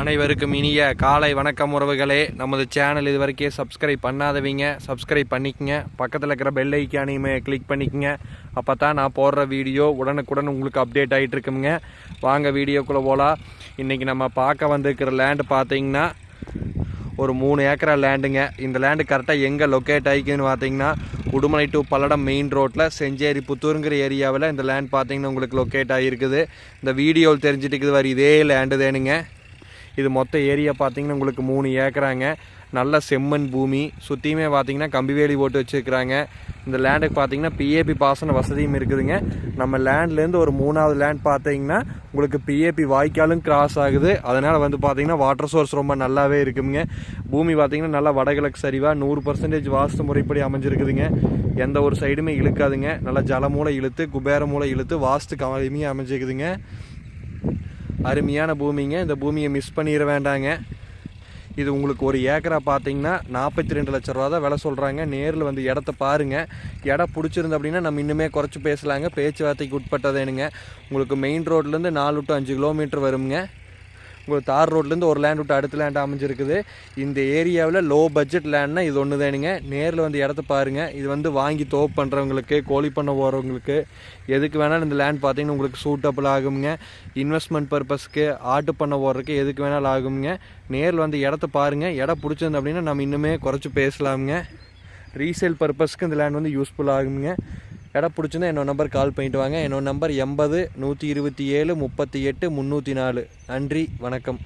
அனைவருக்கும் இனிய காலை வணக்கம் உறவுகளே. நமது சேனல் இது வரைக்கும் சப்ஸ்கிரைப் பண்ணாதவங்க சப்ஸ்கிரைப் பண்ணிக்கங்க. பக்கத்தில் இருக்கிற பெல் ஐக்கானையுமே கிளிக் பண்ணிக்கங்க. அப்போ தான் நான் போடுற வீடியோ உடனுக்குடன் உங்களுக்கு அப்டேட் ஆகிட்டு இருக்குங்க. வாங்க வீடியோக்குள்ளே போகலாம். இன்றைக்கி நம்ம பார்க்க வந்திருக்கிற லேண்டு பார்த்தீங்கன்னா ஒரு 3 ஏக்கரா லேண்டுங்க. இந்த லேண்டு கரெக்டாக எங்கே லொக்கேட் ஆகிக்குதுன்னு பார்த்தீங்கன்னா உடுமலை டு பல்லடம் மெயின் ரோட்டில் செஞ்சேரி புத்தூருங்கிற ஏரியாவில் இந்த லேண்ட் பார்த்தீங்கன்னா உங்களுக்கு லொக்கேட் ஆகிருக்குது. இந்த வீடியோவில் தெரிஞ்சுட்டு இருக்குது வர இதே லேண்டு தேனுங்க. இது மொத்த ஏரியா பார்த்தீங்கன்னா உங்களுக்கு 3 ஏக்கராங்க. நல்ல செம்மண் பூமி, சுற்றியுமே பார்த்தீங்கன்னா கம்பி வேலி போட்டு வச்சுருக்குறாங்க. இந்த லேண்டுக்கு பார்த்தீங்கன்னா பிஏபி பாசன வசதியும் இருக்குதுங்க. நம்ம லேண்ட்லேருந்து ஒரு 3வது லேண்ட் பார்த்தீங்கன்னா உங்களுக்கு பிஏபி வாய்க்காலும் கிராஸ் ஆகுது. அதனால் வந்து பார்த்தீங்கன்னா வாட்டர் சோர்ஸ் ரொம்ப நல்லாவே இருக்குங்க. பூமி பார்த்தீங்கன்னா நல்லா வடகிழக்கு சரிவாக 100% வாஸ்து முறைப்படி அமைஞ்சிருக்குதுங்க. எந்த ஒரு சைடுமே இழுக்காதுங்க. நல்லா ஜலமூலை இழுத்து குபேர மூலை இழுத்து வாஸ்து கம்மியாக அமைஞ்சிருக்குதுங்க. அருமையான பூமிங்க. இந்த பூமியை மிஸ் பண்ணிட வேண்டாங்க. இது உங்களுக்கு ஒரு ஏக்கரா பார்த்தீங்கன்னா 42 லட்ச ரூபா தான் விலை சொல்கிறாங்க. நேரில் வந்து இடத்த பாருங்கள். இடம் பிடிச்சிருந்து அப்படின்னா நம்ம இன்னுமே குறைச்சி பேசலாங்க. பேச்சுவார்த்தைக்கு உட்பட்டதேனுங்க. உங்களுக்கு மெயின் ரோட்லேருந்து 4 to 5 கிலோமீட்டர் வருங்க. உங்களுக்கு தார் ரோட்லேருந்து ஒரு லேண்ட் விட்டு அடுத்த லேண்ட் அமைஞ்சிருக்குது. இந்த ஏரியாவில் லோ பட்ஜெட் லேண்ட்னா இது ஒன்று தானுங்க. நேரில் வந்து இடத்த பாருங்கள். இது வந்து வாங்கி தோப்பு பண்ணுறவங்களுக்கு, கோழி பண்ண போகிறவங்களுக்கு எதுக்கு வேணாலும் இந்த லேண்ட் பார்த்தீங்கன்னா உங்களுக்கு சூட்டபிள் ஆகுங்க. இன்வெஸ்ட்மெண்ட் பர்பஸ்க்கு, ஆட்டு பண்ண போகிறதுக்கு எதுக்கு வேணாலும் ஆகுங்க. நேரில் வந்து இடத்த பாருங்கள். இடம் பிடிச்சிருந்து அப்படின்னா நம்ம இன்னுமே குறைச்சி பேசலாமுங்க. ரீசேல் பர்பஸ்க்கு இந்த லேண்ட் வந்து யூஸ்ஃபுல் ஆகுங்க. இடம் பிடிச்சிருந்தா என்னோட நம்பர் கால் பண்ணிட்டு வாங்க. என்னோட நம்பர் 80 127 38 304. நன்றி, வணக்கம்.